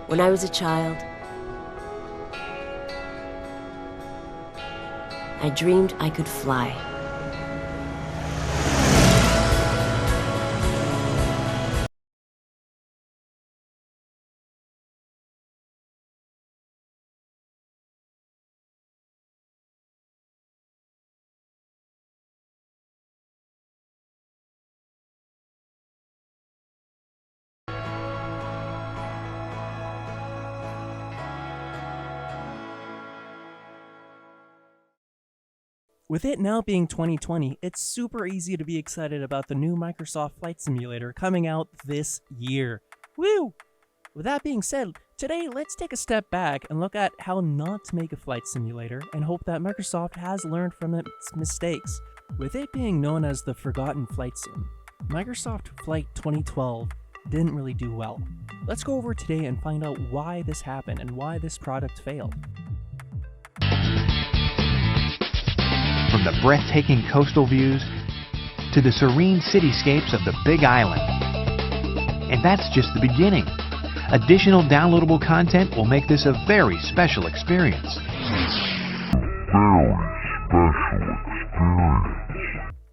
When I was a child, I dreamed I could fly. With it now being 2020, it's super easy to be excited about the new Microsoft Flight Simulator coming out this year. Woo! With that being said, today let's take a step back and look at how not to make a flight simulator and hope that Microsoft has learned from its mistakes. With it being known as the Forgotten Flight Sim, Microsoft Flight 2012 didn't really do well. Let's go over today and find out why this happened and why this product failed. From the breathtaking coastal views to the serene cityscapes of the Big Island. And that's just the beginning. Additional downloadable content will make this a very special experience.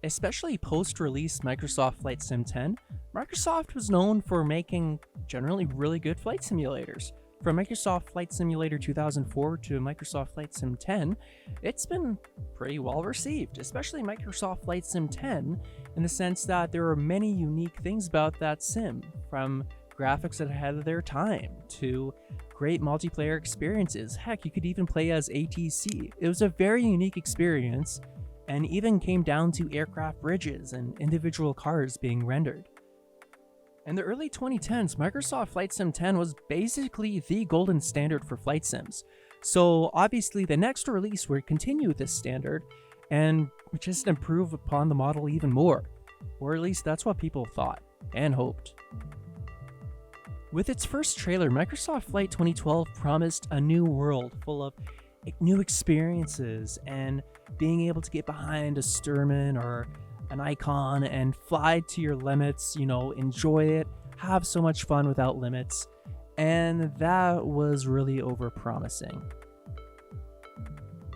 Especially post-release Microsoft Flight Sim 10, Microsoft was known for making generally really good flight simulators. From Microsoft Flight Simulator 2004 to Microsoft Flight Sim 10, it's been pretty well received, especially Microsoft Flight Sim 10, in the sense that there are many unique things about that sim, from graphics ahead of their time to great multiplayer experiences. Heck, you could even play as ATC. It was a very unique experience, and even came down to aircraft bridges and individual cars being rendered. In the early 2010s, Microsoft Flight Sim 10 was basically the golden standard for flight sims. So obviously the next release would continue this standard and just improve upon the model even more. Or at least that's what people thought and hoped. With its first trailer, Microsoft Flight 2012 promised a new world full of new experiences and being able to get behind a Sturman or an icon and fly to your limits, enjoy it, have so much fun without limits, and that was really over-promising.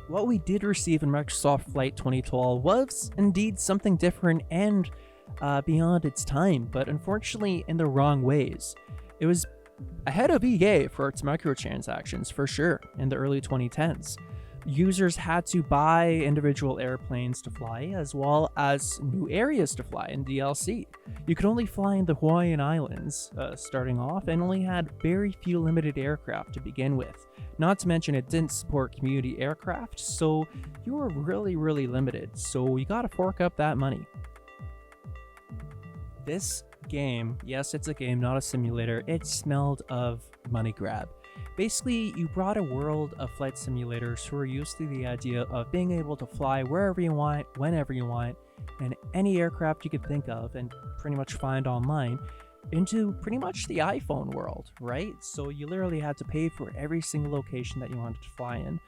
What we did receive in Microsoft Flight 2012 was indeed something different and beyond its time, but unfortunately in the wrong ways. It was ahead of EA for its microtransactions, for sure, in the early 2010s. Users had to buy individual airplanes to fly, as well as new areas to fly in DLC. You could only fly in the Hawaiian Islands, starting off, and only had very few limited aircraft to begin with. Not to mention it didn't support community aircraft, so you were really, really limited, so you gotta fork up that money. This game, yes, it's a game, not a simulator, it smelled of money grab. Basically, you brought a world of flight simulators who are used to the idea of being able to fly wherever you want, whenever you want, and any aircraft you could think of and pretty much find online, into pretty much the iPhone world, right? So you literally had to pay for every single location that you wanted to fly in,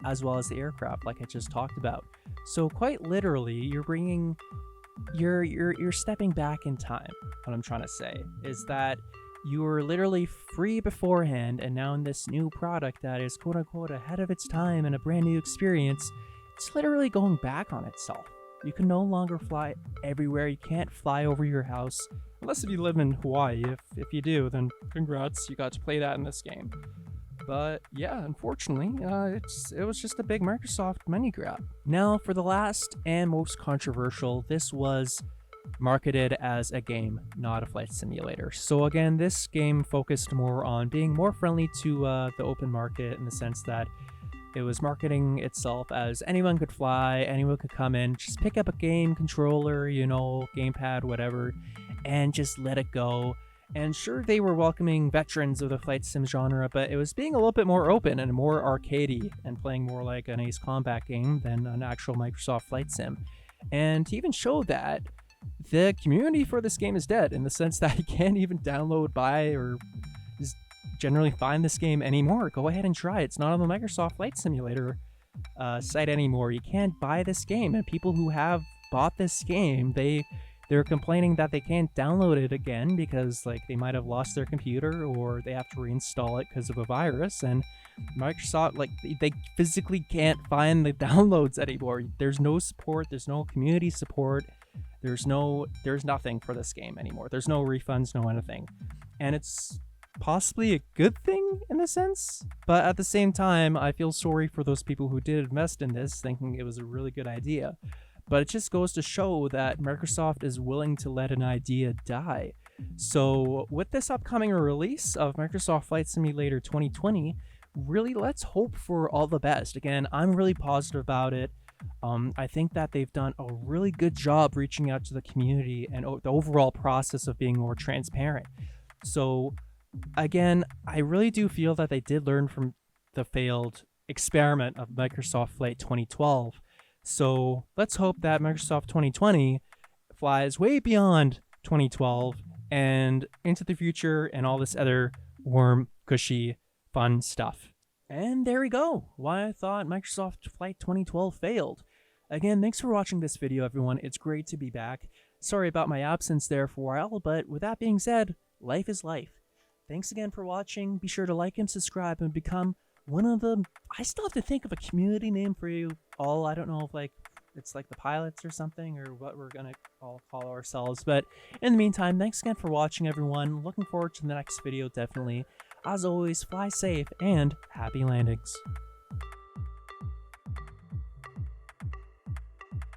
as well as the aircraft, like I just talked about. So quite literally, you're stepping back in time. What I'm trying to say is that you were literally free beforehand, and now in this new product that is quote-unquote ahead of its time and a brand new experience, it's literally going back on itself. You can no longer fly everywhere. You can't fly over your house, unless if you live in Hawaii. If you do, then congrats, you got to play that in this game. But yeah, unfortunately, it was just a big Microsoft money grab. Now, for the last and most controversial, this was marketed as a game, not a flight simulator. So again, this game focused more on being more friendly to the open market, in the sense that it was marketing itself as anyone could fly, anyone could come in, just pick up a game controller, gamepad, whatever, and just let it go. And sure, they were welcoming veterans of the flight sim genre, but it was being a little bit more open and more arcadey and playing more like an Ace Combat game than an actual Microsoft flight sim. And to even show that, the community for this game is dead, in the sense that you can't even download, buy, or just generally find this game anymore. Go ahead and try it. It's not on the Microsoft Flight Simulator site anymore. You can't buy this game, and people who have bought this game, they They're complaining that they can't download it again because like they might have lost their computer or they have to reinstall it because of a virus, and Microsoft, like, they physically can't find the downloads anymore. There's no support, there's no community support, there's nothing for this game anymore. There's no refunds, no anything. And it's possibly a good thing in a sense, but at the same time, I feel sorry for those people who did invest in this thinking it was a really good idea. But it just goes to show that Microsoft is willing to let an idea die. So with this upcoming release of Microsoft Flight Simulator 2020, really let's hope for all the best. Again, I'm really positive about it. I think that they've done a really good job reaching out to the community and the overall process of being more transparent. So again, I really do feel that they did learn from the failed experiment of Microsoft Flight 2012. So let's hope that Microsoft 2020 flies way beyond 2012 and into the future and all this other warm, cushy, fun stuff. And there we go. Why I thought Microsoft Flight 2012 failed. Again, thanks for watching this video, everyone. It's great to be back. Sorry about my absence there for a while, but with that being said, life is life. Thanks again for watching. Be sure to like and subscribe and become one of the... I still have to think of a community name for you all. I don't know if like it's like the pilots or something or what we're gonna all call ourselves. But in the meantime, thanks again for watching, everyone. Looking forward to the next video, definitely. As always, fly safe and happy landings.